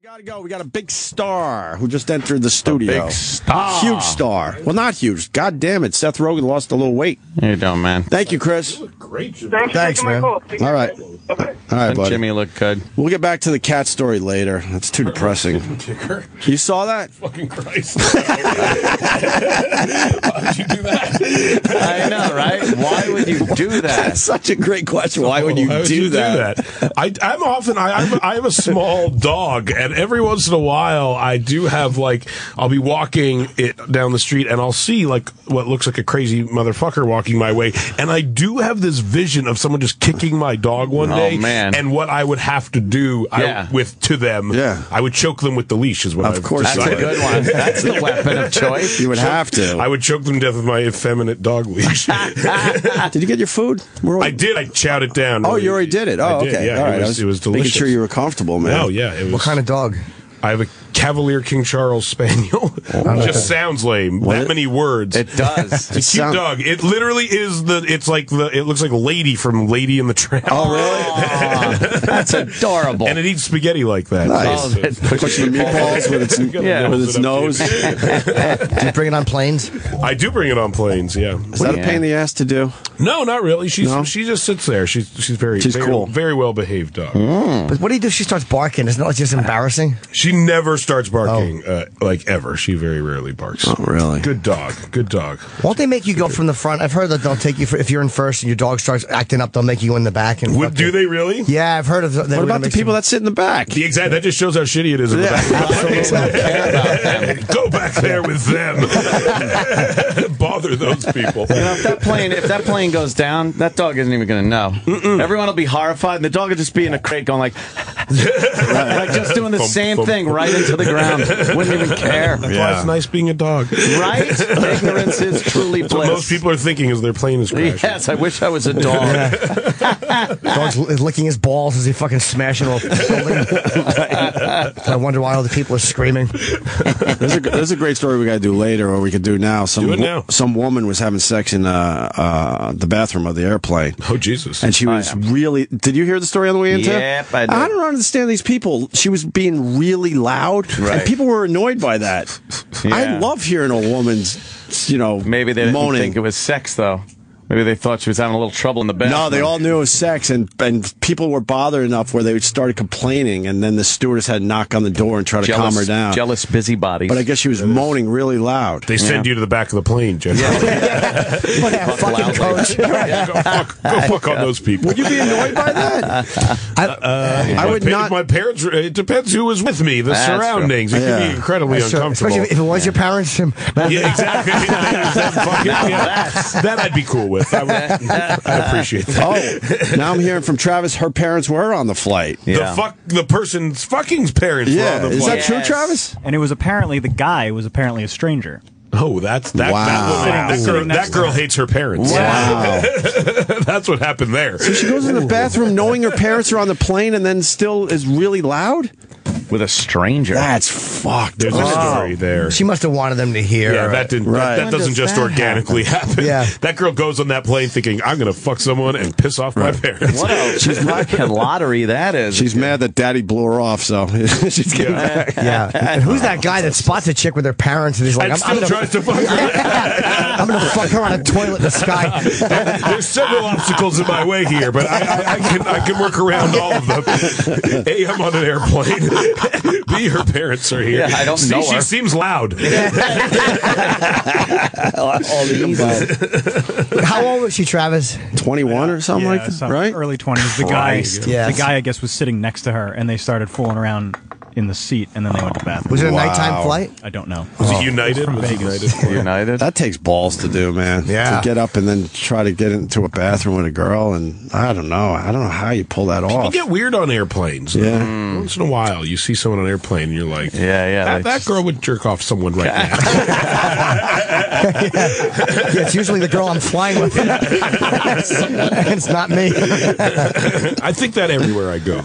Gotta go. We got a big star who just entered the studio. Big star. Huge star. Well, not huge. God damn it. Seth Rogen lost a little weight. How you doing, man? Thank you, Chris. Great. Thanks, All man. right. All right, buddy. Jimmy look good. We'll get back to the cat story later. That's too depressing. You saw that? Fucking Christ. Why would you do that? I know, right? Why would you do that? That's such a great question. Why would you do that? I have a small dog, and every once in a while, I do have, like, I'll be walking it down the street, and I'll see, like, what looks like a crazy motherfucker walking my way, and I do have this vision of someone just kicking my dog one day, man. and what I would have to do to them. Yeah. I would choke them with the leash, is what Of I've course. decided. That's a good one. That's the weapon of choice. You would have to. I would choke them to death with my effeminate dog leash. Did you get your food? I did. I chowed it down. Oh, you already did it. Oh, I did, okay. yeah, All right. it was delicious. Making sure you were comfortable, man. Oh, yeah. It was, What kind of dog? I have a Cavalier King Charles Spaniel. It just sounds lame. That many words. It does. It's a cute dog. It literally is it looks like Lady from Lady and the Tramp. Oh, really? Aw, that's adorable. And it eats spaghetti like that. Nice. Oh, it Pushing the meatballs with its, with its nose. Do you bring it on planes? I do bring it on planes, yeah. Is that a pain in the ass to do? No, not really. She No? just sits there. She's very cool. very well behaved dog. But what do you do if she starts barking? Isn't that just embarrassing? She never starts barking, like ever. She very rarely barks. Oh, really? Good dog. Good dog. Won't they make you go from the front? I've heard that they'll take you if you're in first and your dog starts acting up, they'll make you in the back. And Do they really? Yeah, I've heard of that. What about the people that sit in the back? That just shows how shitty it is in the back. Go back there with them. Bother those people. You know, if that plane goes down, that dog isn't even going to know. Everyone will be horrified, and the dog will just be in a crate going like just doing the same thing right into the ground. Wouldn't even care. That's why it's nice being a dog. Right? Ignorance is truly That's bliss. what most people are thinking as their plane is crashing. Yes, I wish I was a dog. Dog's licking his balls as he fucking smashing a building. I wonder why all the people are screaming. There's a great story we got to do later, or we could do now. Do it now. Some woman was having sex in the bathroom of the airplane. Oh, Jesus. And she was really... Did you hear the story on the way in? Yep, I did. I don't understand these people. She was being really loud, and people were annoyed by that. Yeah. I love hearing a woman's, Maybe they didn't moaning. think it was sex, though. Maybe they thought she was having a little trouble in the bathroom. No, they all knew it was sex, and people were bothered enough where they started complaining, and then the stewardess had to knock on the door and try to calm her down. Jealous busybodies. But I guess she was moaning really loud. They send you to the back of the plane, Jeff. Fucking coach. Go fuck on those people. Would you be annoyed by that? I would not. My parents, it depends who was with me, the surroundings. It can be incredibly uncomfortable. Especially if it was your parents. Yeah, exactly. That I'd be cool with. I'd appreciate that. Oh, now I'm hearing from Travis, her parents were on the flight. Yeah. The person's fucking parents were on the Is flight. that true, Travis? And it was apparently, the guy was apparently a stranger. Oh, that Wow. that girl hates her parents. Wow. That's what happened there. So she goes in the bathroom knowing her parents are on the plane and then still is really loud? With a stranger. That's fucked. There's a story there. She must have wanted them to hear. Yeah, that didn't. Right. That doesn't just organically happen. Yeah. That girl goes on that plane thinking, "I'm going to fuck someone and piss off my parents." What a fucking lottery that is. She's mad that daddy blew her off, so she's getting back. Yeah. And who's that guy that spots a chick with her parents and he's like, And still tries to fuck her. I'm going to fuck her on a toilet in the sky. There's several obstacles in my way here, but I can work around all of them. A, I'm on an airplane. B, her parents are here. Yeah, I don't know She her. seems loud. How old was she, Travis? 21 or something like that, some right? Early 20s. The Christ. Yes. guy, I guess, was sitting next to her, and they started fooling around in the seat, and then they went to the bathroom. Was it a nighttime flight? I don't know. Was it United? From Was it Vegas. United. That takes balls to do, man. Yeah. To get up and then try to get into a bathroom with a girl, and I don't know how you pull that You off. get weird on airplanes. Yeah. Once in a while, you see someone on an airplane, and you're like, Yeah. that girl would jerk off someone right now. Yeah, it's usually the girl I'm flying with. It's not me. I think that everywhere I go.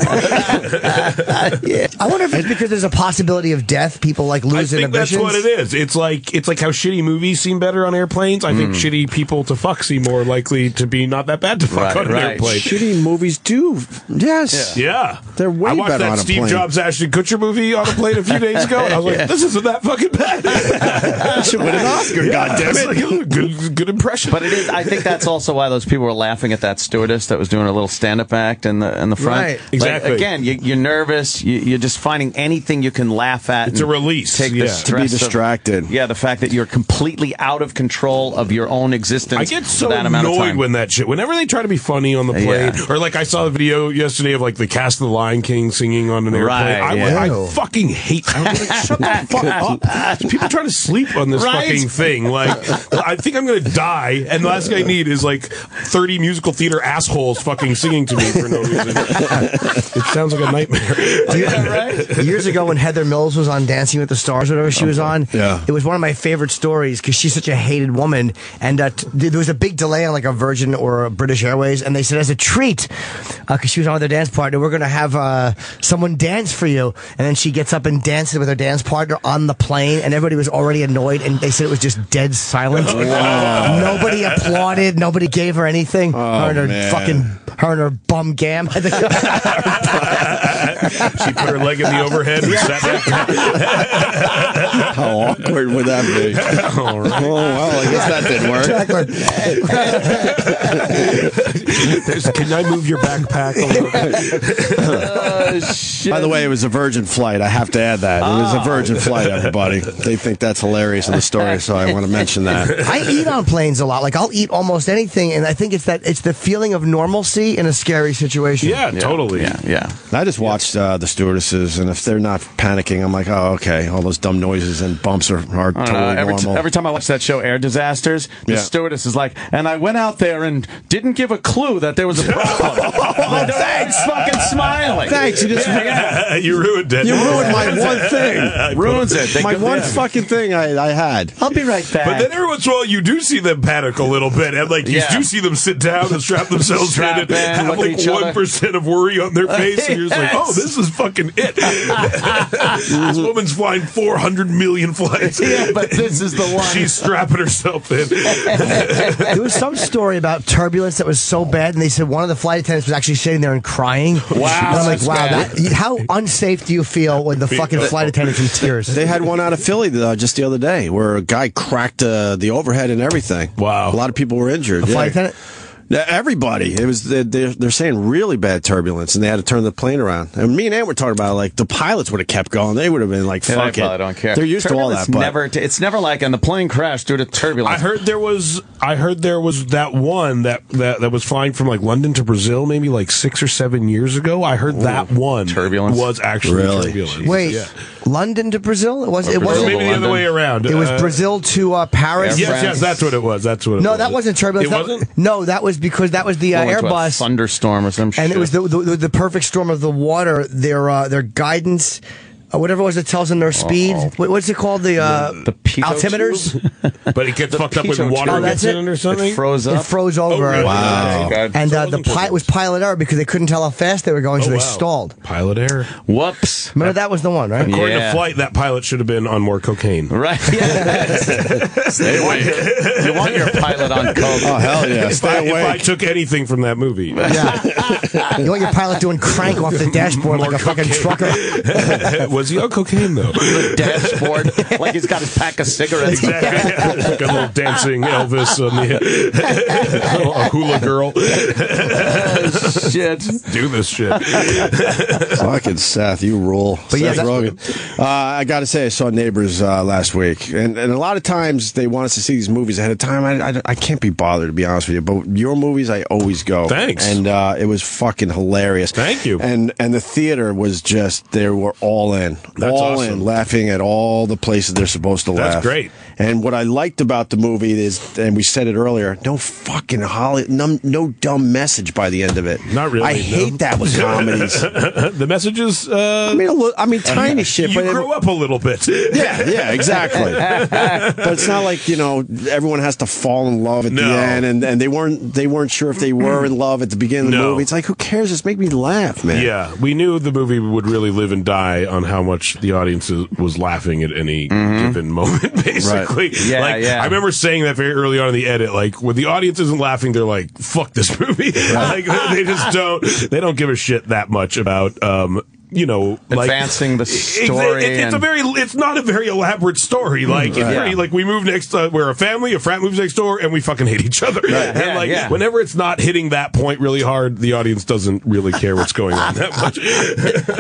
I wonder if It's because there's a possibility of death. People like lose I think inhibitions. that's what it is. It's like how shitty movies seem better on airplanes. I think shitty people to fuck seem more likely to be not that bad to fuck on an airplane. Shitty movies do. Yes. Yeah. They're way I watched better that on a Steve plane. Jobs Ashton Kutcher movie on a plane a few days ago, and I was like, this isn't that fucking bad. Should win an Oscar, goddammit. Good impression. But it is. I think that's also why those people were laughing at that stewardess that was doing a little stand-up act in the front. Right. Like, Exactly. again, you're nervous. You're just finding anything you can laugh at. It's a release. Take the Yeah. stress To be distracted. the fact that you're completely out of control of your own existence. I get so for that amount of annoyed time. when that shit. Whenever they try to be funny on the plane, Yeah. or like I saw a video yesterday of like the cast of The Lion King singing on an airplane. Right, yeah. I fucking hate. I was like, shut the fuck up! There's people trying to sleep on this Right. fucking thing. Like, I think I'm gonna die, and the last thing I need is like 30 musical theater assholes fucking singing to me for no reason. It sounds like a nightmare. Years ago, when Heather Mills was on Dancing with the Stars, whatever she was on, Yeah. it was one of my favorite stories because she's such a hated woman. And there was a big delay on like a Virgin or a British Airways, and they said, as a treat, because she was on with her dance partner, we're going to have someone dance for you. And then she gets up and dances with her dance partner on the plane, and everybody was already annoyed, and they said it was just dead silent. Nobody applauded. Nobody gave her anything. Her and her bum gam. She put her leg in the overhead and sat back. How awkward would that be? All right. Oh, well, I guess that didn't work. Can I move your backpack a little bit? By the way, it was a Virgin flight. I have to add that. It was a Virgin flight, everybody. They think that's hilarious in the story, so I want to mention that. I eat on planes a lot. Like, I'll eat almost anything, and I think it's the feeling of normalcy in a scary situation. Yeah, totally. Yeah. I just watched the stewardesses, and if they're not panicking, I'm like, oh, okay. All those dumb noises and bumps are totally normal. Every time I watch that show, Air Disasters, the stewardess is like, and I went out there and didn't give a clue that there was a problem. Thanks, fucking smiling. Thanks, you just You ruined it. you ruined my one thing. Ruins it. My one fucking thing I had. I'll be right back. But then every once in a while, you do see them panic a little bit, and like you do see them sit down and strap themselves in and have look at like each other. 1% of worry on their face, and you're just like, oh, this is fucking it. This woman's flying 400 million flights. Yeah, but this is the one. She's strapping herself in. There was some story about turbulence that was so bad, and they said one of the flight attendants was actually sitting there and crying. Wow, And I'm like, that's wow, bad. how unsafe do you feel when the fucking flight attendant's in tears? They had one out of Philly just the other day where a guy cracked the overhead and everything. Wow. A lot of people were injured. Flight attendant? Yeah, everybody. It was they're saying really bad turbulence, and they had to turn the plane around. And me and Ann were talking about like the pilots would have kept going. They would have been like, Yeah, "Fuck they it." probably don't care. They're used to all that. But It's never like, and the plane crashed due to turbulence. I heard there was that one that was flying from like London to Brazil maybe like 6 or 7 years ago. I heard that one Turbulence? was actually Really? turbulence. Wait, Yeah. London to Brazil? It Or wasn't. maybe the other way around. It was Brazil to Paris. Yes, that's what it was. That's what it was. No, that wasn't turbulence. It That- wasn't? No, that was because that was the Went to a Airbus. thunderstorm or some shit. And it was the perfect storm of the water. Their guidance, whatever it was that tells them their speed. What's it called? The pitot altimeters. But it gets fucked up when pitot water tube. Oh, gets that's in it? it or something? It froze It up. froze over. really? Wow. And So it the wasn't pilot was pilot error because they couldn't tell how fast they were going, so Oh, they wow. stalled. Pilot error. Whoops. Remember that was the one, right? According Yeah. to Flight, that pilot should have been on more cocaine. Right. Stay away. You want your pilot on coke. oh hell yeah, If stay I awake. took anything from that movie. Yeah. You want your pilot doing crank off the dashboard More like a fucking cocaine. trucker. Was he on cocaine, though? The dashboard, like he's got his pack of cigarettes. Exactly. Like a little dancing Elvis on the a hula girl. Shit. Do this shit. Fucking Seth, you rule. But yeah, Seth Rogen. I got to say, I saw Neighbors last week, and a lot of times they want us to see these movies ahead of time. I can't be bothered, to be honest with you. But your movies, I always go. Thanks. And it was fucking hilarious. Thank you. And the theater was just, they were all in, That's all awesome. in, laughing at all the places they're supposed to laugh. That's great. And what I liked about the movie is, and we said it earlier, no fucking no dumb message by the end of it. Not really, I no. hate that with comedies. The messages. I mean, tiny shit. You but grow up a little bit. Yeah, exactly. But it's not like, everyone has to fall in love at the No. end, and they weren't sure if they were in love at the beginning of the No. movie. It's like, who cares? Just make me laugh, man. Yeah, we knew the movie would really live and die on how how much the audience was laughing at any given moment, basically. Right. Yeah, like, yeah. I remember saying that very early on in the edit, like, when the audience isn't laughing, they're like, fuck this movie. Like, they just don't give a shit that much about, advancing the story. It's not a very elaborate story. Like, it's pretty, like, we move next, we're a family, a frat moves next door, and we fucking hate each other. Right. And whenever it's not hitting that point really hard, the audience doesn't really care what's going on that much.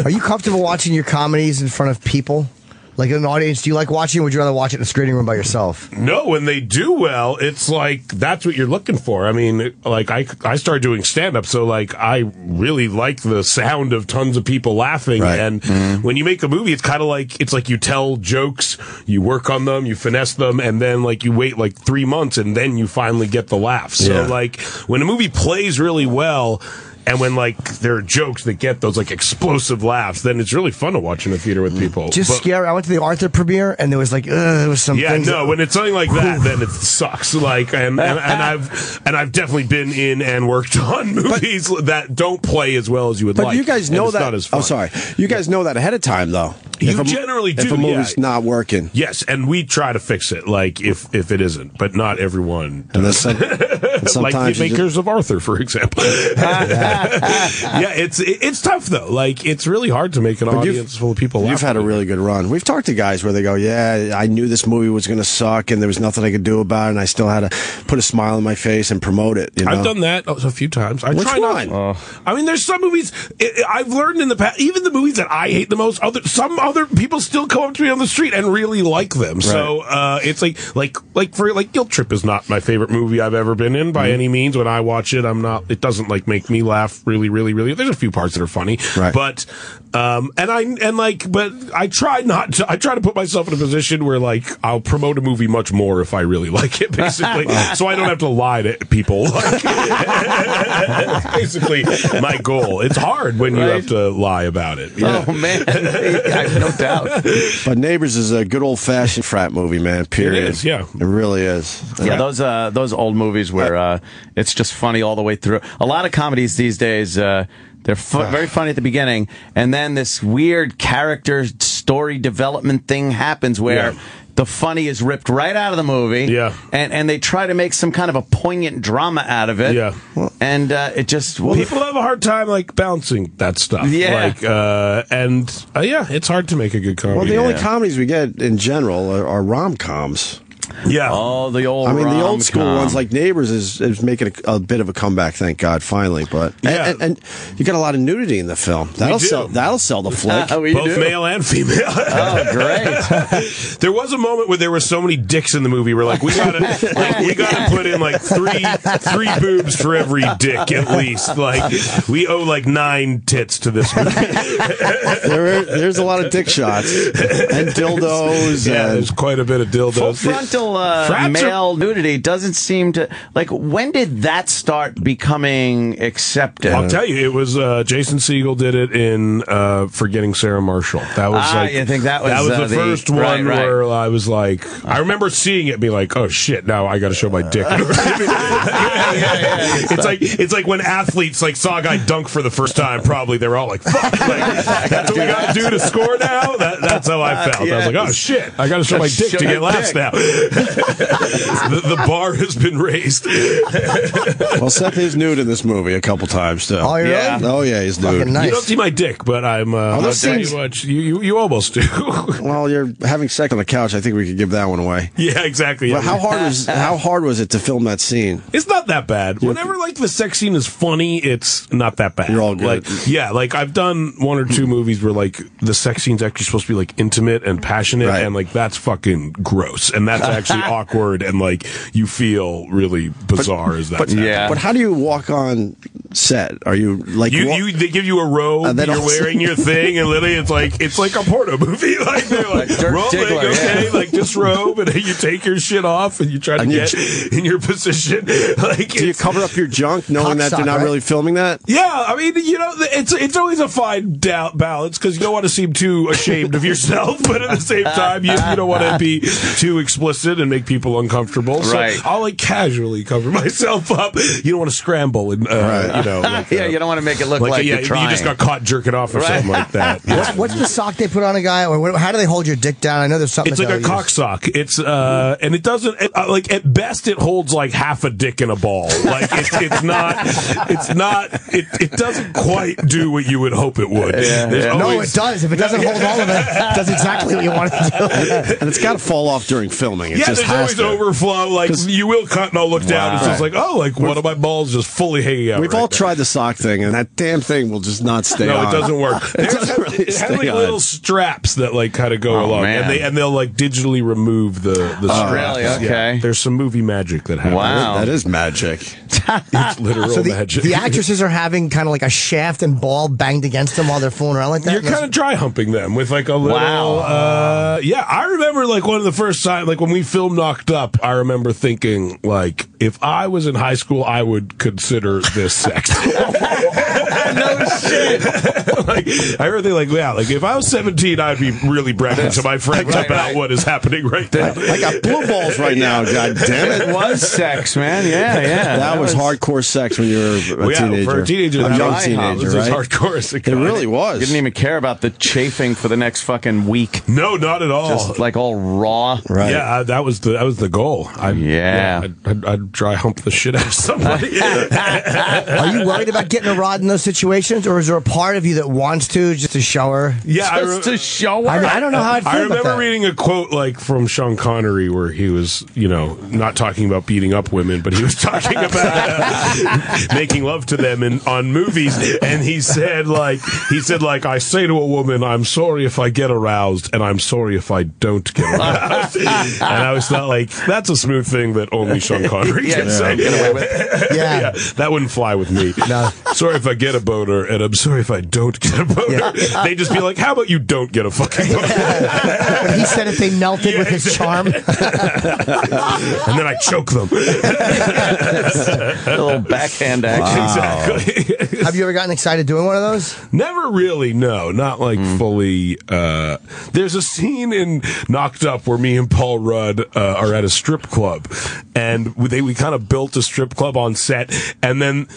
Are you comfortable watching your comedies in front of people? Like an audience, do you like watching, or would you rather watch it in a screening room by yourself? No, when they do well, it's like, that's what you're looking for. I mean, like, I started doing stand-up, so, like, I really like the sound of tons of people laughing. Right. And when you make a movie, it's kind of like, you tell jokes, you work on them, you finesse them, and then, like, you wait, like, 3 months, and then you finally get the laughs. So, like, when a movie plays really well, and when, like, there are jokes that get those, like, explosive laughs, then it's really fun to watch in a theater with people. Scary. I went to the Arthur premiere, and there was, like, there was some things. Yeah, no, when it's something like that, then it sucks. Like, and I've definitely been in and worked on movies that don't play as well as you would like. But you guys know that. Not as fun. Oh, sorry. You guys know that ahead of time, though. You generally do. If a movie's not working. Yes, and we try to fix it, like, if it isn't, but not everyone does. And sometimes like the makers of Arthur, for example. Yeah, it's tough though. Like, it's really hard to make an audience full of people laugh. You've had a really good run. We've talked to guys where they go, "Yeah, I knew this movie was going to suck, and there was nothing I could do about it, and I still had to put a smile on my face and promote it." You know? I've done that a few times. Which one? I mean, there's some movies I've learned in the past. Even the movies that I hate the most, some other people still come up to me on the street and really like them. Right. So it's like Guilt Trip is not my favorite movie I've ever been in by any means. When I watch it, it doesn't like make me laugh really, really, really. There's a few parts that are funny, right. But I try to put myself in a position where, like, I'll promote a movie much more if I really like it, basically, so I don't have to lie to people. Like, basically my goal. It's hard when you have to lie about it. Yeah. Oh man, I have no doubt. But Neighbors is a good old fashioned frat movie, man. Period. It is, yeah. It really is. Yeah, those old movies where it's just funny all the way through. A lot of comedies these days, they're very funny at the beginning, and then this weird character story development thing happens where the funny is ripped right out of the movie, and they try to make some kind of a poignant drama out of it, and it just... people have a hard time, like, balancing that stuff. It's hard to make a good comedy. Well, the only comedies we get in general are rom-coms. Yeah. Oh, the old the old school ones like Neighbors is making a bit of a comeback, thank God, finally. But and you got a lot of nudity in the film. That'll sell the flick. Both male and female. Oh, great. There was a moment where there were so many dicks in the movie. We're like, we gotta put in like three boobs for every dick at least. Like, we owe like 9 tits to this movie. There's a lot of dick shots and dildos. Yeah, there's quite a bit of dildos. Full frontal male nudity doesn't seem to... Like, when did that start becoming accepted? I'll tell you, it was Jason Segel did it in Forgetting Sarah Marshall. That was you think that was the first one where I was like... I remember seeing it and being like, oh shit, now I gotta show my dick. It's like when athletes like saw a guy dunk for the first time, probably they were all like, fuck, like, that's what we gotta do to score now? That's how I felt. I was like, oh shit, I gotta show my dick to get laughs now. The bar has been raised. Well, Seth is nude in this movie a couple times, too. Oh, yeah? Oh, yeah, he's nude. Nice. You don't see my dick, but I'm... I'll tell you what, you almost do. Well, you're having sex on the couch. I think we could give that one away. Yeah, exactly. But how hard was it to film that scene? It's not that bad. Whenever, like, the sex scene is funny, it's not that bad. You're all good. Like I've done 1 or 2 movies where, like, the sex scene's actually supposed to be, like, intimate and passionate, and, like, that's fucking gross. And that's actually awkward, and, like, you feel really bizarre as that. But how do you walk on set? Are you, like... they give you a robe, you're wearing your thing, and literally it's like a porno movie. Like, they're like, rolling, okay, like, just robe, and then you take your shit off, and you try to get in your position. Like, do you cover up your junk knowing that they're not really filming that? Yeah, I mean, you know, it's always a fine balance, because you don't want to seem too ashamed of yourself, but at the same time, you don't want to be too explicit. explicit and make people uncomfortable. So Right. I'll like casually cover myself up. You don't want to scramble and you know. Like, Yeah, you don't want to make it look like yeah, you're trying. you just got caught jerking off or Right. something like that. Yeah. What's the sock they put on a guy? Or how do they hold your dick down? I know there's something. It's like a cock sock. It's and it doesn't like at best it holds like half a dick in a ball. Like it's not it doesn't quite do what you would hope it would. No, it does. If it doesn't hold all of it, it does exactly what you want it to do. And it's got to fall off during filming. It Yeah, just there's has always to. overflow. Like you will cut and I'll look down. It's just like, oh, like one of my balls just fully hanging out. We've all tried the sock thing, and that damn thing will just not stay on. No, it doesn't work. It doesn't really It has stay like on. little straps that like kind of go along, man. and they'll like digitally remove the straps. really? Okay. Yeah. There's some movie magic that happens. Wow. That is magic. It's literal So magic. the actresses are having kind of like a shaft and ball banged against them while they're fooling around like that. You're kind of dry humping them with like a little. Wow. Yeah, I remember like one of the first time, like when we filmed Knocked Up, I remember thinking like, if I was in high school, I would consider this sex. No shit. Like, I heard they like, yeah, like if I was 17, I'd be really bragging to my friends Right, about right. what is happening right now. I got blue balls right now. God damn it! It was sex, man. Yeah. That was hardcore sex when you were a teenager. For a teenager, a that young was- teenager, this is right? hardcore as it It got. really was. Didn't even care about the chafing for the next fucking week. No, not at all. Just like all raw. Right. Yeah, that was the goal. I'd dry hump the shit out of somebody. Are you worried about getting a rod in those situations, or is there a part of you that wants to just to show her? Yeah, Just to show her. I mean, I don't know how I'd feel I about remember that. reading a quote like from Sean Connery where he was, not talking about beating up women, but he was talking about making love to them on movies, and he said like I say to a woman, I'm sorry if I get aroused, and I'm sorry if I don't get aroused. And I always thought like that's a smooth thing that only Sean Connery can say. Get away with. Yeah. That wouldn't fly with me. No. Sorry if I get a boner, and I'm sorry if I don't get a boner. They'd just be like, how about you don't get a fucking boner? But he said if they melted with his charm. And then I choke them. A little backhand action. Exactly. Have you ever gotten excited doing one of those? Never really, no. Not like fully. There's a scene in Knocked Up where me and Paul Rudd are at a strip club, and we kind of built a strip club on set, and then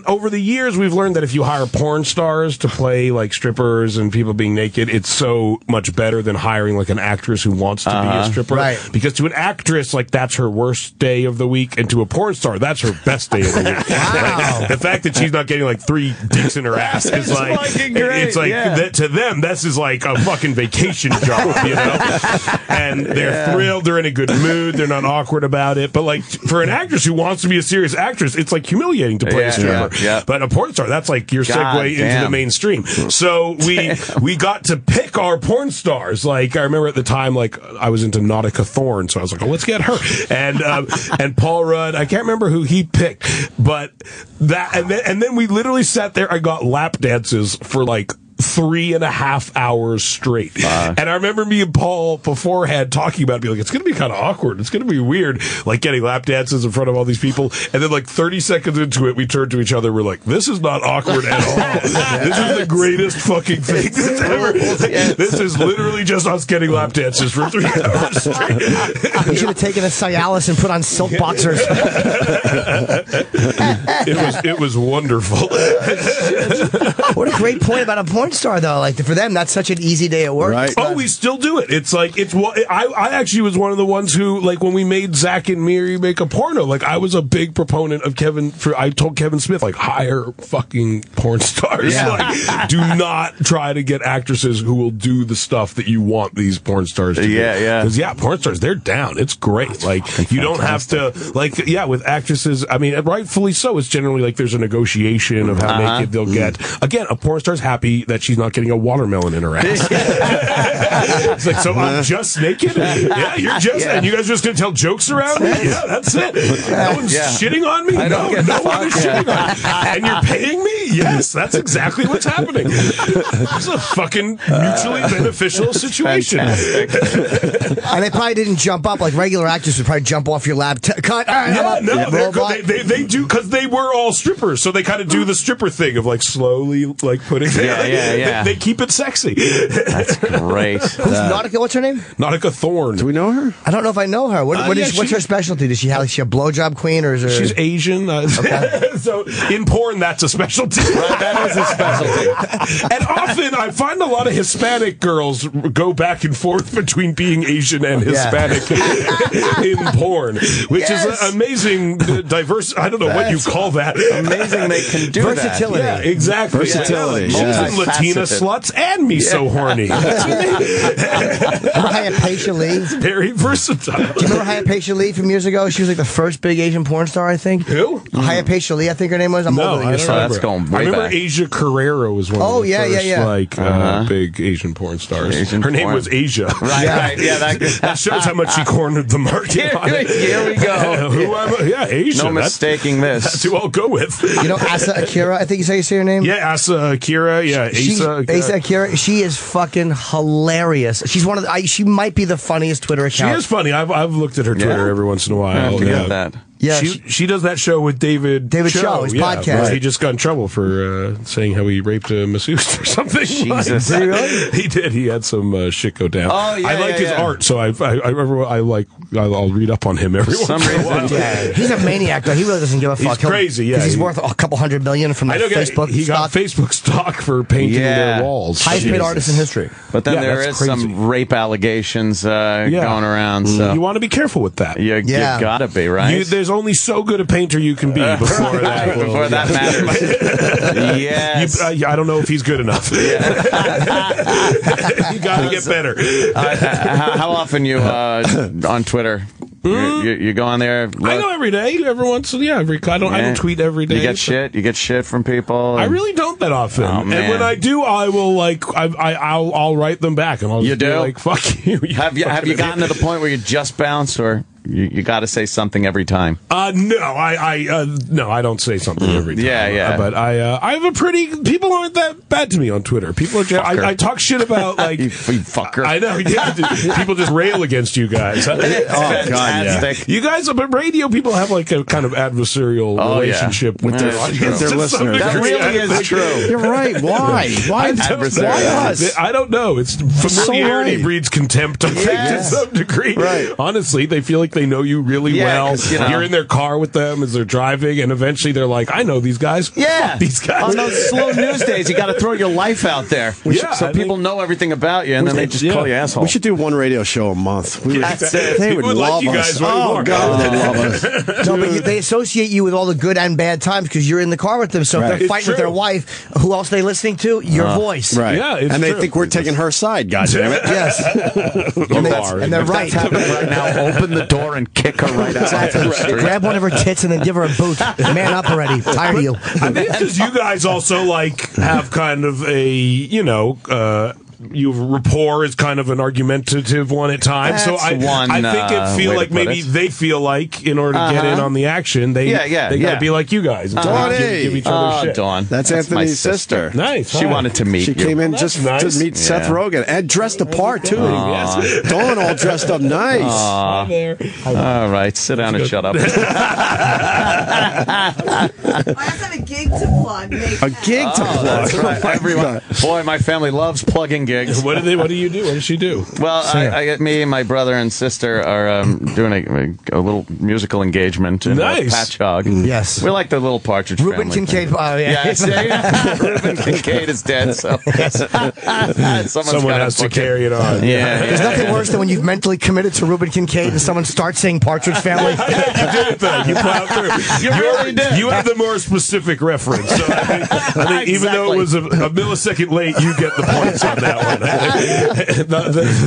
over the years we've learned that if you hire porn stars to play like strippers and people being naked, it's so much better than hiring like an actress who wants to be a stripper. Right. Because to an actress, like that's her worst day of the week, and to a porn star, that's her best day of the week. Wow. Like, the fact that she's not getting like 3 dicks in her ass is like fucking great, it's like yeah. that, to them this is like a fucking vacation job, and they're thrilled, they're in a good mood, they're not awkward about it. But like for an actress who wants to be a serious actress, it's like humiliating to play a stripper. Yeah. But a porn star, that's like your God segue into the damn. mainstream. So we got to pick our porn stars. Like I remember at the time, like I was into Nautica Thorne, so I was like, oh, let's get her. And Paul Rudd, I can't remember who he picked, but that and then we literally sat there. I got lap dances for like 3.5 hours straight. And I remember me and Paul beforehand talking about it, being like, it's going to be kind of awkward. It's going to be weird, like getting lap dances in front of all these people. And then like 30 seconds into it, we turned to each other. We're like, this is not awkward at all. This is the greatest fucking thing that's ever. This is literally just us getting lap dances for 3 hours straight. You should have taken a Cialis and put on silk boxers. It was wonderful. What a great point about a porn star, though. Like for them, that's such an easy day at work. Right. Oh, we still do it. It's like I actually was one of the ones who, like, when we made Zach and Miri make a porno, like I was a big proponent of I told Kevin Smith, like, hire fucking porn stars. Yeah. Like, do not try to get actresses who will do the stuff that you want these porn stars to do. Yeah. Because porn stars, they're down. It's great. Like you don't have to with actresses. I mean, rightfully so. It's generally like there's a negotiation of how naked they'll get. Again, a porn star's happy that she's not getting a watermelon in her ass. It's like, so I'm just naked? Yeah, you're just, and you guys are just going to tell jokes around me? Yeah, that's it. No one's shitting on me? I don't get no the one is shitting on me. And you're paying me? Yes, that's exactly what's happening. It's a fucking mutually beneficial situation. And they probably didn't jump up like regular actors would probably jump off your lap. Cut. All right, I'm up. No, Robot. they do, because they were all strippers, so they kind of do the stripper thing of like slowly like putting Yeah. Yeah. They keep it sexy. That's great. Who's Nautica? What's her name? Nautica Thorne. Do we know her? I don't know if I know her. What's her specialty? Does she have? Is she a blowjob queen or is her? She's Asian. So in porn, that's a specialty. Right, that is a specialty. And often I find a lot of Hispanic girls go back and forth between being Asian and Hispanic in porn, which is an amazing diverse. I don't know what you call that. Amazing they can do versatility. Yeah, exactly. Versatility. Molten Yeah. Latina sluts and me so horny. Remember Hypatia Lee? Very versatile. Do you remember Hypatia Lee from years ago? She was like the first big Asian porn star, I think. Who? Hypatia Lee, I think her name was. I'm No, older than I you, don't so- remember. That's going way I remember back. Asia Carrero was one Oh, of the yeah, first, yeah. big Asian porn stars. Asian Her name porn. was Asia. Right, right. Yeah, That shows how much she cornered the market. on it. Here we go. Who am I? Yeah, Asia. No mistaking this. That's who I'll go with. You know Asa Akira, I think you say her name? Yeah, Asa Akira. Yeah, Asa Akira. She is fucking hilarious. She's one of the, she might be the funniest Twitter She account. is funny. I've looked at her Twitter Yeah? every once in a I while. have to get that. Yeah, she does that show with David Cho, his podcast. where he just got in trouble for saying how he raped a masseuse or something. Jesus. Did he really? He did. He had some shit go down. Oh, yeah, I like his yeah. art, so I'll read up on him every For some once in a while. reason, Yeah, he's a maniac though. He really doesn't give a fuck. He's crazy, yeah. 'Cause he's worth a couple $100 million from the I know, Facebook he got stock. Facebook stock for painting Yeah. their walls. Highest paid Jesus. artist in history. But then Yeah, there that's is crazy. some rape allegations going around. So You want to be careful with that. you Yeah. gotta be, right? There's only so good a painter you can be before that. will- Before that matters. Yes. I don't know if he's good enough. You got to get better. How often you on Twitter? You go on there. Look, I go every day. Every once, I don't tweet every day. You get shit. You get shit from people. I really don't that often. Oh, and man. when I do, I will I'll write them back, and I'll You just be do? like, "Fuck you." Have you fucking gotten to idiot. the point where you just bounce, or you got to say something every time? No, I don't say something every time. Yeah. But I have a pretty. People aren't that bad to me on Twitter. People are. I talk shit about like. You fucker. I know. Yeah, people just rail against you guys. Oh, fantastic. You guys, but radio people have like a kind of adversarial relationship with their That's audience. true. to Their some listeners. That degree. really is true. You're right. Why? Why us? I don't know. It's familiarity right. breeds contempt, I think, to Yes. some degree. Right. Honestly, they feel like they know you really Yeah, well. 'cause, you know. You're in their car with them as they're driving, and eventually they're like, I know these guys. Yeah. Fuck these guys. On those slow news days, you got to throw your life out there. Yeah, So I people think- know everything about you, and then they just call you asshole. We should do one radio show a month. That's it. They They would would like love you us. guys way Oh more. God, they'd love us. No, but they associate you with all the good and bad times because you're in the car with them. So if Right. they're It's fighting with their true. wife, who else are they listening to? Your voice. Right. Yeah, it's and they true. think we're taking her side. God damn it. Yes. You are. And they're right. right now, open the door and kick her right out. Exactly. Grab one of her tits and then give her a boot. Man up already. Tired of you. I think it's because you guys also like have kind of a rapport is kind of an argumentative one at times. So That's I one, think it feel way to like put maybe it. they feel like in order to get in on the action, they gotta be like you guys. And give each other shit. Dawn. That's my Anthony's sister. Nice. She wanted to meet She you. came in Well, just that's nice. to meet Seth Yeah. Rogen and dressed the part too. Yes. Dawn all dressed up nice. Hi there. All right, sit down and shut up. I also have a gig to plug. A gig to plug. That's right. Oh, my Everyone, God. boy, my family loves plugging gigs. What do you do? What does she do? Well, me and my brother and sister are doing a little musical engagement in Nice. Patchogue. Yes. We like the little Partridge Ruben family Kincaid. thing. Oh, yeah. Yeah, see? Ruben Kincaid is dead, so Someone has to carry it on. Yeah, There's nothing worse than when you've mentally committed to Ruben Kincaid and someone starts saying Partridge Family. You did it though. You plowed through. You really did. You have the more specific reference. So I think even though it was a millisecond late, you get the points on that one.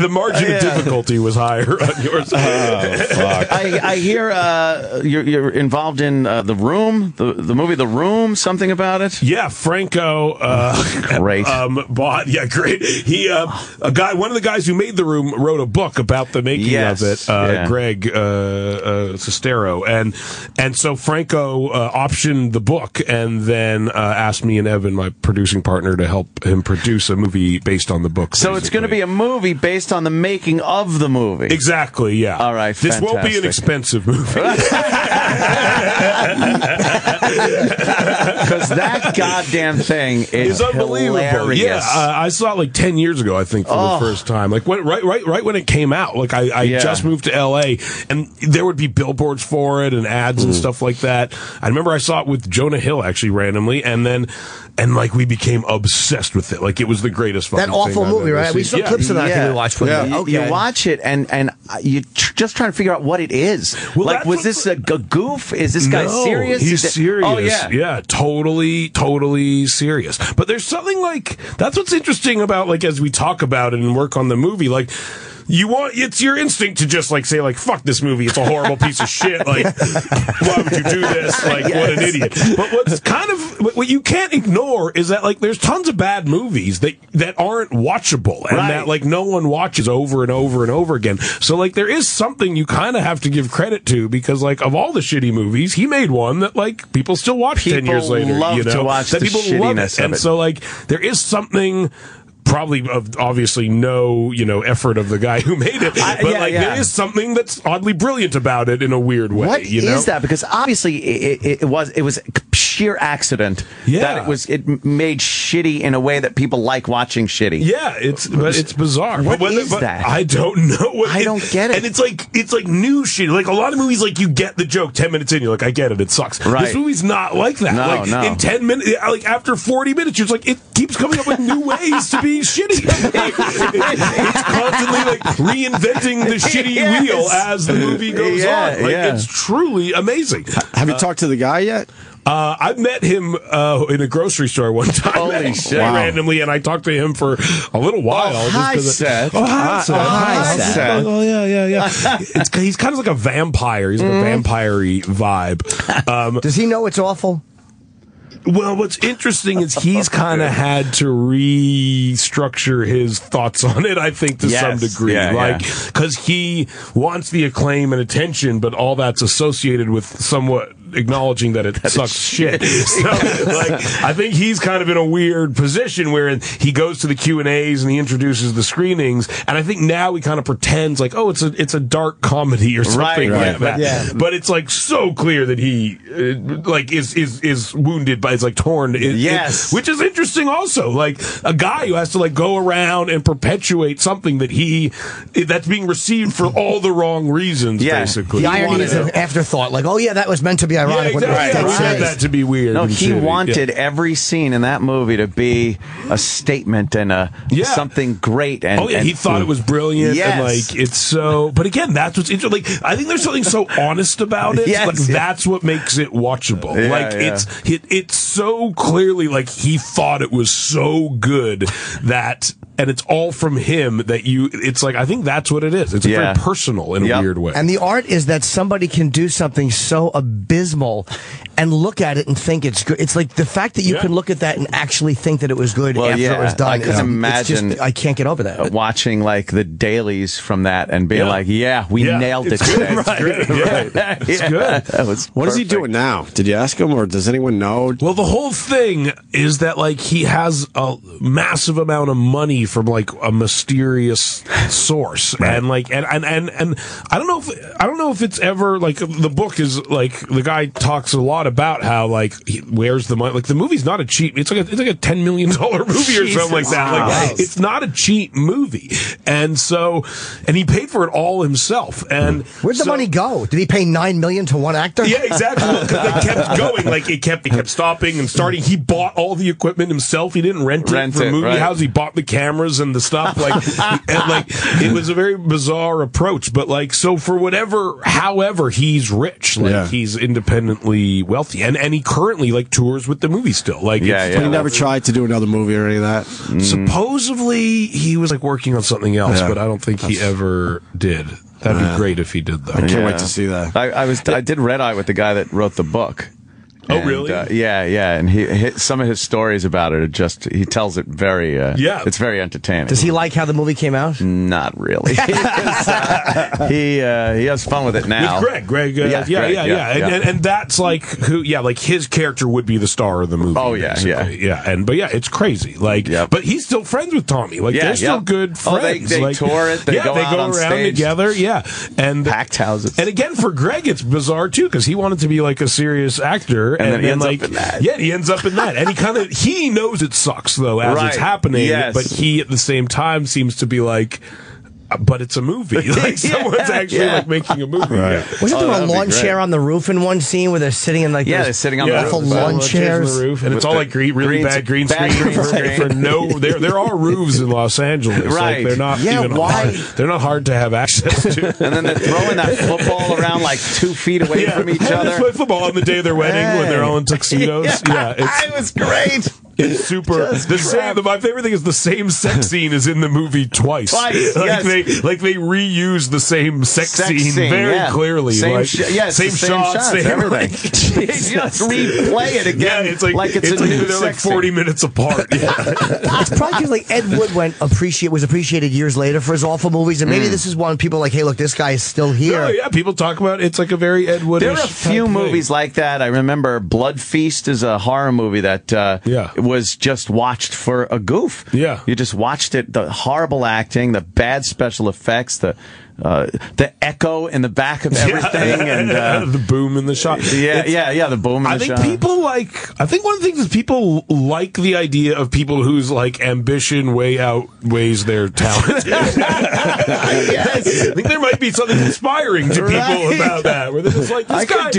The margin of difficulty was higher on yours. Fuck. I hear you're involved in The Room, the movie The Room, something about it? Yeah, Franco. Great. Bought. Yeah, great. He, one of the guys who made The Room, wrote a book about the making Yes, of it. yeah. Greg Sestero, and so Franco optioned the book, and then asked me and Evan, my producing partner, to help him produce a movie based on on the book. So it's going to be a movie based on the making of the movie. Exactly, yeah. All right, this won't be an expensive movie. Because that goddamn thing is unbelievable. hilarious. Yeah, I saw it like 10 years ago, I think, for the first time. Like right when it came out. Like I just moved to L.A. and there would be billboards for it and ads and stuff like that. I remember I saw it with Jonah Hill actually randomly, and like we became obsessed with it. Like it was the greatest fucking That awful thing I've movie, ever right? seen. We saw clips of that. I think we watched. You watch it and you just trying to figure out what it is. Well, like, was this a goof? Is this guy serious? He's serious. Oh yeah, totally serious. But there's something like that's what's interesting about like as we talk about it and work on the movie, like. It's your instinct to just like say like fuck this movie, it's a horrible piece of shit, like why would you do this, like what an idiot. But what you can't ignore is that like there's tons of bad movies that aren't watchable and that like no one watches over and over and over again. So like there is something you kind of have to give credit to, because like of all the shitty movies, he made one that like people still watch 10 years later, love to watch that the people love it. And so like there is something probably of obviously no effort of the guy who made it, but there is something that's oddly brilliant about it in a weird way. What is that? Because obviously it was sheer accident that it made shitty in a way that people like watching shitty. Yeah, it's bizarre. What is that? I don't know. I don't get it. And it's like new shit. Like a lot of movies, like you get the joke 10 minutes in, you're like, I get it, it sucks. Right. This movie's not like that. No. In 10 minutes, like after 40 minutes, you're just like, it keeps coming up with new ways to be shitty. It's constantly like reinventing the shitty wheel as the movie goes on. Like it's truly amazing. Have you talked to the guy yet? I met him in a grocery store one time. Holy shit. Randomly, and I talked to him for a little while. Hi, Seth. Hi, Seth. Hi, Seth. Oh, yeah. He's kind of like a vampire. He's like a vampire-y vibe. Does he know it's awful? Well, what's interesting is he's kind of had to restructure his thoughts on it, I think, to some degree. Because he wants the acclaim and attention, but all that's associated with somewhat acknowledging that it sucks shit. So, like, I think he's kind of in a weird position where he goes to the Q&As and he introduces the screenings, and I think now he kind of pretends like, oh, it's a dark comedy or something like that. Yeah. But it's like so clear that he like is wounded by, it's like torn. Yes. Which is interesting also. Like a guy who has to like go around and perpetuate something that's being received for all the wrong reasons, basically. The irony is an afterthought, like, oh yeah, that was meant to be ironic. Yeah, exactly. We want that to be weird. No, he shitty. wanted every scene in that movie to be a statement and something great. And he thought it was brilliant. Yes. And like it's so. But again, that's what's interesting. Like I think there's something so honest about it. Yes, like that's what makes it watchable. It's so clearly like he thought it was so good that. And it's all from him that it's like, I think that's what it is. It's very personal in a weird way. And the art is that somebody can do something so abysmal and look at it and think it's good. It's like the fact that you can look at that and actually think that it was good after it was done. I can imagine. I can't get over that. Watching like the dailies from that and being like, we nailed it today. It's good. That was What is he doing now? Did you ask him, or does anyone know? Well, the whole thing is that like he has a massive amount of money from like a mysterious source, and like and I don't know if it's ever like the book is like the guy talks a lot about how like where's the money, like the movie's not a cheap, it's like a $10 million movie or something like that. Like it's not a cheap movie, and he paid for it all himself. And where'd the money go? Did he pay $9 million to one actor? Yeah, exactly. Because they kept going, like it kept stopping and starting. He bought all the equipment himself. He didn't rent it from movie house. He bought the cameras and the stuff. Like it was a very bizarre approach. But like so for however he's rich, like he's independently wealthy, and he currently like tours with the movie still. Like He never tried to do another movie or any of that. Supposedly he was like working on something else, but I don't think he ever did. That'd be great if he did, though. I can't wait to see that. I did Red Eye with the guy that wrote the book. Oh, And, really? Yeah. And some of his stories about it are just, he tells it very, it's very entertaining. Does he like how the movie came out? Not really. He has fun with it now. With Greg. And that's like like his character would be the star of the movie. Oh, yeah, basically. But it's crazy. Like, but he's still friends with Tommy. Like, they're still good friends. They tour it. They go out on around stage together. Yeah, and packed houses. And again, for Greg, it's bizarre too because he wanted to be like a serious actor, and then he ends up in that. Yeah, he ends up in that, and he knows it sucks though as it's happening. Yes. But he at the same time seems to be like, but it's a movie. Like someone's actually like making a movie. Right. Wasn't there a lawn chair on the roof in one scene where they're sitting in like they're sitting on the awful lawn chairs on the roof, and it's all like really bad green screen for no. There are roofs in Los Angeles. Right. Like, they're not even hard. They're not hard to have access to. And then they're throwing that football around like 2 feet away from each other. They play football on the day of their wedding when they're all in tuxedos. It was great. It's super. My favorite thing is the same sex scene is in the movie twice. Like they reuse the same sex scene very clearly. Same same shots, everything. They just replay it again. Yeah, it's they're like 40 minutes apart. It's probably because like Ed Wood was appreciated years later for his awful movies, and maybe this is one people like, hey, look, this guy is still here. Yeah, people talk about it's like a very Ed Wood. There are a few movies like that. I remember Blood Feast is a horror movie that was just watched for a goof. Yeah. You just watched it, the horrible acting, the bad special effects, the echo in the back of everything, and the boom in the shot. The boom in the shot. I think one of the things is people like the idea of people whose like ambition way outweighs their talent. Yes. I think there might be something inspiring to people about that, where they're just like, this guy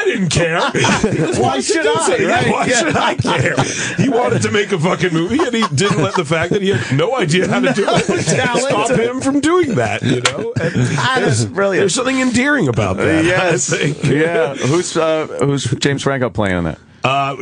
didn't care. Why should I? Why should I care? He wanted to make a fucking movie, and he didn't let the fact that he had no idea how to do it stop him from doing that. You know. That's brilliant. There's something endearing about that. Yes. Yeah. Who's James Franco playing on that?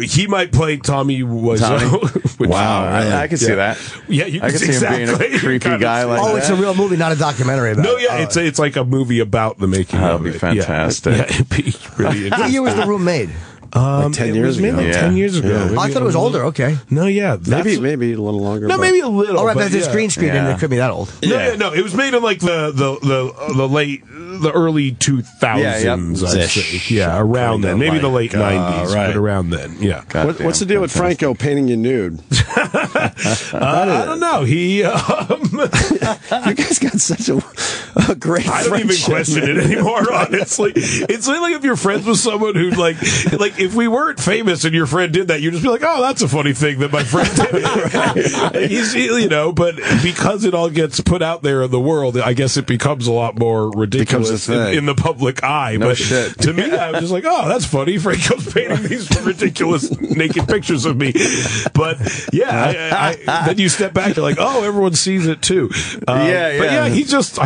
He might play Tommy Wiseau. Wow, I can see that. Yeah, you I can see him being a creepy guy like that. It's a real movie, not a documentary about it. It's like a movie about the making That of would it. be fantastic. Yeah, it'd be really interesting. What year was The Room made? Like 10 years ago. Maybe 10 years ago. Yeah. Maybe I thought it was older. Okay. No, Maybe a little longer. No, maybe a little. All right, but but there's green screen, and it could be that old. No, it was made in like the early 2000s, I'd say. Yeah, around then. Maybe the late 90s, but around then. Yeah. What's the deal with Franco painting you nude? I don't know. He. You guys got such a great. I don't even question it anymore. Honestly, it's like if you're friends with someone who like if we weren't famous and your friend did that, you'd just be like, oh, that's a funny thing that my friend did. But because it all gets put out there in the world, I guess it becomes a lot more ridiculous in the public eye. No but shit. To me, I was just like, oh, that's funny. Franco's painting these ridiculous naked pictures of me. But then you step back, you're like, oh, everyone sees it too. But I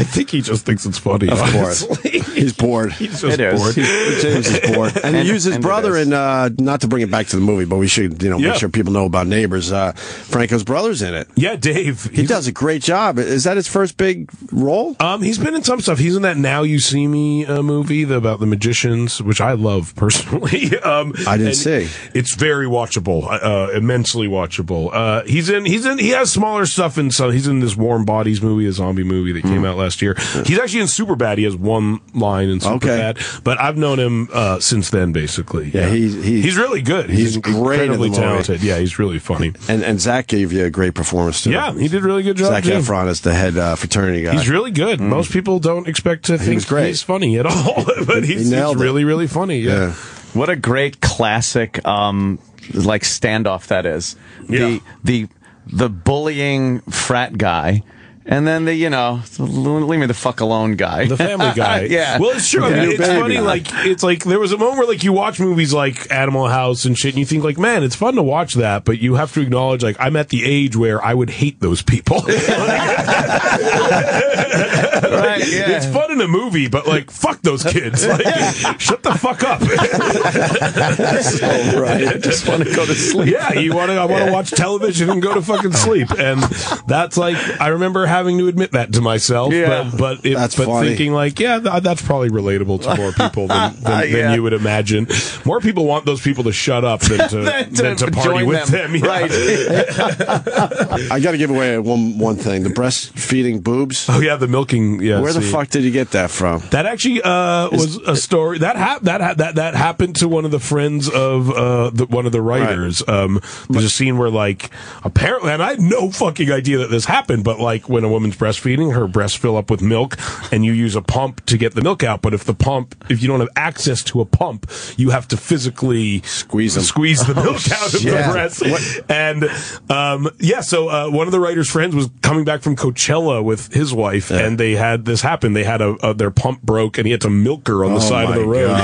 think he just thinks it's funny. Of course. He's bored. He's just bored. James is bored. And he used his brother in, not to bring it back to the movie, but we should, make sure people know about Neighbors. Franco's brother's in it. Yeah, Dave. He does a great job. Is that his first big role? He's been in some stuff. He's in that Now You See Me movie about the magicians, which I love personally. I didn't see. It's very watchable, immensely watchable. He has smaller stuff in some. He's in this Warm Bodies movie, a zombie movie that came out last year. He's actually in Superbad. He has one line in Superbad, but I've known him since then, basically. Yeah, he's really good. He's great, incredibly talented. Yeah, he's really funny. And Zach gave you a great performance too. Yeah, he did a really good job. Zach Efron is the head fraternity guy. He's really good. Most people don't expect to think he's funny at all, but he's really, really funny. Yeah. What a great classic, like standoff that is. Yeah. The bullying frat guy. And then the, leave me the fuck alone guy. The family guy. Yeah. Well, it's true. I mean, it's funny, it's like, there was a moment where, you watch movies like Animal House and shit, and you think, man, it's fun to watch that, but you have to acknowledge, I'm at the age where I would hate those people. Right, yeah. It's fun in a movie, but, fuck those kids. Shut the fuck up. So right. I just want to go to sleep. Yeah, I want to watch television and go to fucking sleep. And that's I remember having to admit that to myself. Yeah. But funny. thinking like, that's probably relatable to more people than you would imagine. More people want those people to shut up than to party join with them. Yeah. Right. I got to give away one thing: the breastfeeding boobs. Oh yeah, the milking. Yeah. Where the fuck did you get that from? That actually was a story that happened to one of the friends of one of the writers. Right. There's a scene where like apparently, and I had no fucking idea that this happened, but like when a woman's breastfeeding, her breasts fill up with milk, and you use a pump to get the milk out. But if you don't have access to a pump, you have to physically squeeze the milk out of the breast. And so one of the writer's friends was coming back from Coachella with his wife, and they had this happen. They had their pump broke, and he had to milk her on the side of the road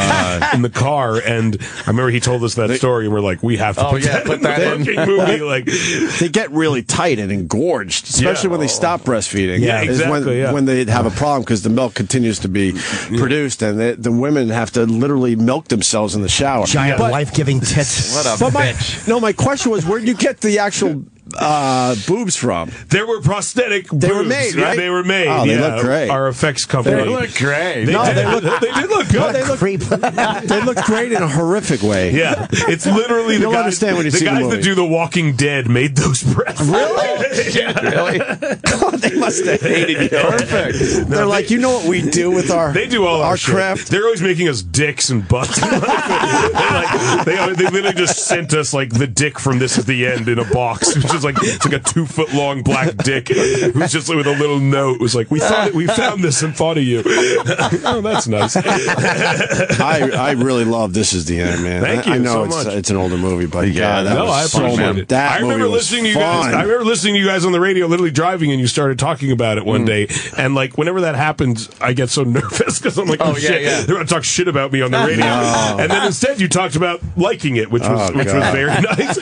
in the car. And I remember he told us that story, and we're like, we have to put that in the movie. Like, they get really tight and engorged, especially when they stop breastfeeding. Yeah, exactly. When they have a problem because the milk continues to be produced, and the women have to literally milk themselves in the shower. Giant life-giving tits. What a bitch. My question was, where did you get the actual boobs from? There were prosthetic boobs. They were made, right? Yeah, they were made. Oh, they look great. Our effects company. They look great. They did look good. They look great in a horrific way. Yeah, it's literally You'll understand when you see the guys movie. that do The Walking Dead made those breasts. Really? God, they must have hated you. Perfect. They're like, you know what we do with our They do all our shit. craft. They're always making us dicks and butts. They literally just sent us like the dick from This Is the End in a box. It's like a 2-foot long black dick. It was just with a little note. It was like, we found this and thought of you. Oh, that's nice. I really love This Is the End, man. Thank you I know so much. it's an older movie, but God, that was I so appreciate much. it. That I remember movie was listening to you fun. guys. I remember listening to you guys on the radio, literally driving, and you started talking about it one day. And like whenever that happens, I get so nervous because I'm like, oh shit, they're gonna talk shit about me on the radio. And then instead, you talked about liking it, which was very nice.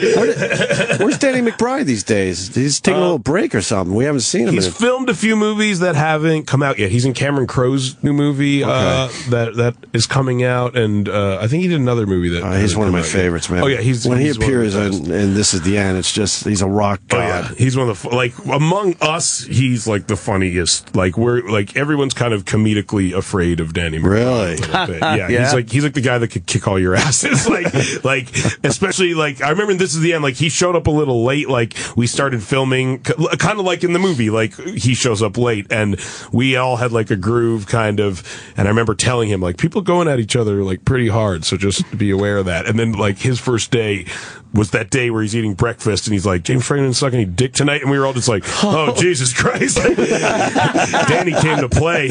Where's Danny McBride these days? He's taking a little break or something. We haven't seen him. He's filmed a few movies that haven't come out yet. He's in Cameron Crowe's new movie that is coming out, and I think he did another movie that. He's one of my favorites, man. Oh yeah, when he appears in This Is the End, it's just he's a rock god. Oh, yeah. He's one of the among us, he's like the funniest. Like we're like everyone's kind of comedically afraid of Danny McBride. Really? A little bit. Yeah, he's like the guy that could kick all your asses. like especially like I remember in This Is the End. Like he showed up a little late. Like we started filming, kind of like in the movie. Like he shows up late, and we all had like a groove kind of. And I remember telling him like people going at each other like pretty hard, so just be aware of that. And then like his first day was that day where he's eating breakfast, and he's like, James Franklin's sucking any dick tonight, and we were all just like, oh Jesus Christ. Danny came to play.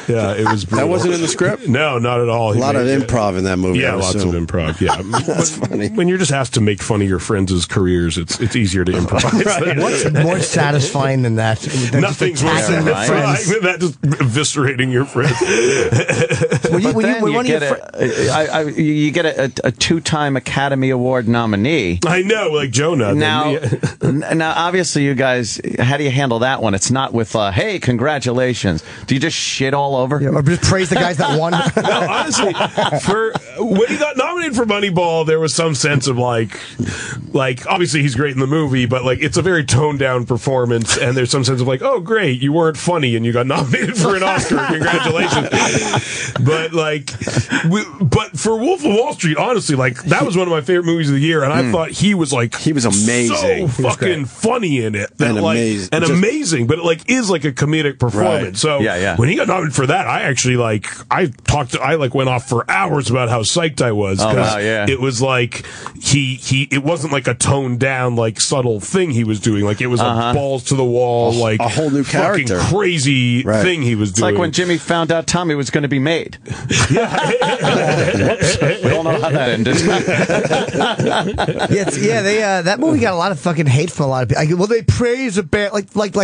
Yeah, it was brutal. That wasn't in the script? No, not at all. A lot of improv in that movie. Yeah, lots of improv. Yeah. That's funny. When you're just asked to make fun of your friends' careers, it's easier to improvise. Right. What's more satisfying than that? Nothing's more satisfying than that, just eviscerating your friends. You get a 2-time Academy Award nominee. I know, like Jonah. Now, obviously, you guys, how do you handle that one? It's not with, hey, congratulations. Do you just shit all over? Yeah, or just praise the guys that won? No, honestly, when he got nominated for Moneyball, there was some sense of like obviously he's great in the movie, but like it's a very toned down performance, and there's some sense of like, oh great, you weren't funny and you got nominated for an Oscar, congratulations. But but for Wolf of Wall Street, honestly, like that was one of my favorite movies of the year, and I thought he was amazing, so fucking funny in it, and amazing, but it like is like a comedic performance. Right. So when he got nominated for that, I actually I went off for hours about how psyched I was, because it was like it wasn't like a toned down like subtle thing he was doing, like it was like balls to the wall, like a whole new character, crazy thing he was doing. It's like when Jimmy found out Tommy was going to be made. Whoops. We all know how that ended. That movie got a lot of fucking hate from a lot of people. Well, they praise a band like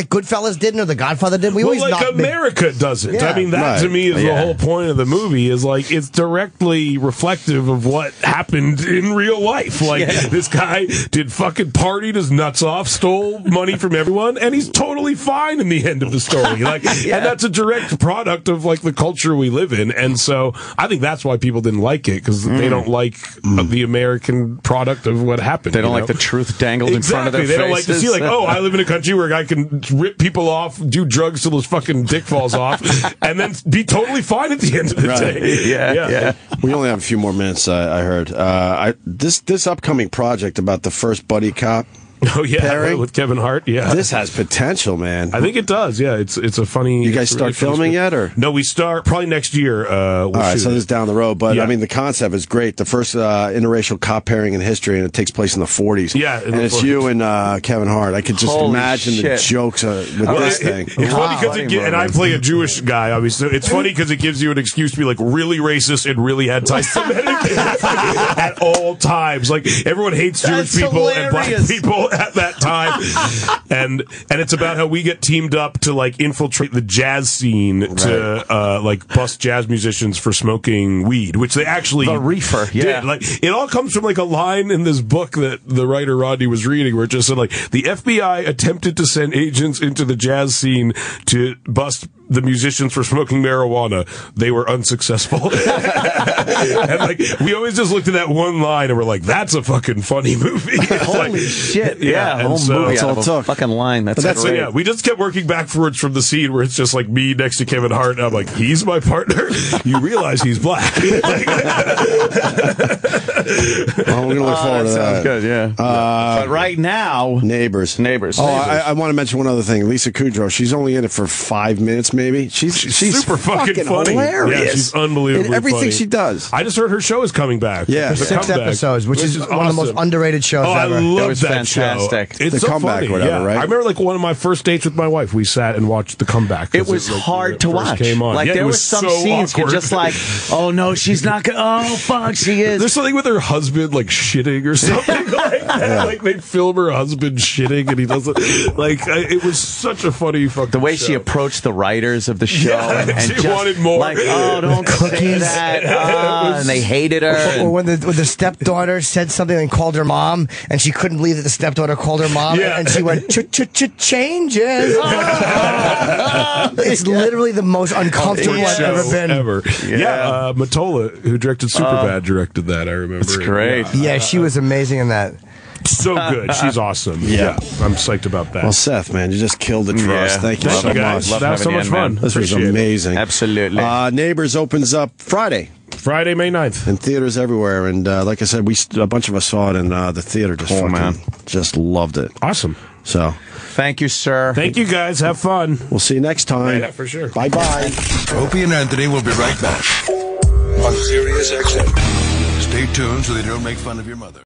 Goodfellas didn't, or The Godfather did. We always America doesn't. Yeah. I mean, that to me is the whole point of the movie. Is like it's directly reflective of what happened in real life. Like this guy did fucking partied his nuts off, stole money from everyone, and he's totally fine in the end of the story. Like, and that's a direct product of like the culture we live in. And so I think that's why people didn't like it, because they don't like the American product of what happened. They don't like the truth dangled in front of their faces. They faces. don't like to see like, oh, I live in a country where I can rip people off, do drugs till his fucking dick falls off, and then be totally fine at the end of the day. Yeah. We only have a few more minutes, I heard. This upcoming project about the first buddy cop Oh yeah, pairing with Kevin Hart. Yeah, this has potential, man. I think it does. Yeah, it's a funny. You guys start filming yet, or no? We start probably next year. All right, so this is down the road, but Yeah. I mean the concept is great. The first interracial cop pairing in history, and it takes place in the 40s. Yeah, and it's you and Kevin Hart. I could just Holy imagine the shit. jokes with this thing. It's funny because and I play a Jewish guy, obviously. It's funny because it gives you an excuse to be like really racist and really anti-Semitic at all times. Like everyone hates Jewish That's people and black hilarious. people at that time, and it's about how we get teamed up to like infiltrate the jazz scene to like bust jazz musicians for smoking weed, which they actually The reefer, yeah. did. Like it all comes from like a line in this book that the writer Rodney was reading, where it just said like the FBI attempted to send agents into the jazz scene to bust the musicians for smoking marijuana. They were unsuccessful. And like we always just looked at that one line and we're like, that's a fucking funny movie. Holy shit! Yeah, a whole and so- movie That's out all of it a took. fucking line. That's So great. yeah, we just kept working backwards from the scene where it's just like me next to Kevin Hart, and I'm like, he's my partner. You realize he's black. Like, Well, we're gonna look forward to that. Sounds good. Yeah. But right now, Neighbors. Neighbors. Oh, I want to mention one other thing. Lisa Kudrow. She's only in it for 5 minutes, maybe. She's super fucking funny. hilarious. Yeah, she's unbelievably in everything funny. she does. I just heard her show is coming back. Yeah. The 6 comeback, episodes, which is one of the most awesome. underrated shows Oh, I ever. love It was that fantastic. show. It's The so comeback, funny. whatever, yeah. right? I remember like one of my first dates with my wife. We sat and watched the comeback. It was hard to watch. Came on. Like Yeah, there it was was some so scenes you're awkward. just like, oh no, she's not gonna. Oh fuck, she is. There's something with her husband like shitting or something like they film her husband shitting and he doesn't it was such a funny fucking The way show. she approached the writers of the show, Yeah, and she just wanted more. like, oh, don't say Cookies. that, and they hated her. Or when the stepdaughter said something and called her mom, and she couldn't believe that the stepdaughter called her mom, Yeah. and she went changes. It's literally the most uncomfortable Great I've show ever been. Yeah, Matola, who directed Superbad, directed that. I remember. It's great. Yeah, she was amazing in that. So good. She's awesome. Yeah. I'm psyched about that. Well, Seth, man, you just killed it for Yeah. us. Thank you Thank so you guys. much. Love That was so having much you in, fun. man. This was Appreciate it. amazing. Absolutely. Neighbors opens up Friday Friday, May 9th. in theaters everywhere, and like I said, a bunch of us saw it in the theater. Just loved it. Awesome. So Thank you, sir. Thank you guys. Have fun. we'll see you next time. Yeah, for sure. Bye bye. Opie and Anthony will be right back on Sirius XM. Stay tuned so they don't make fun of your mother.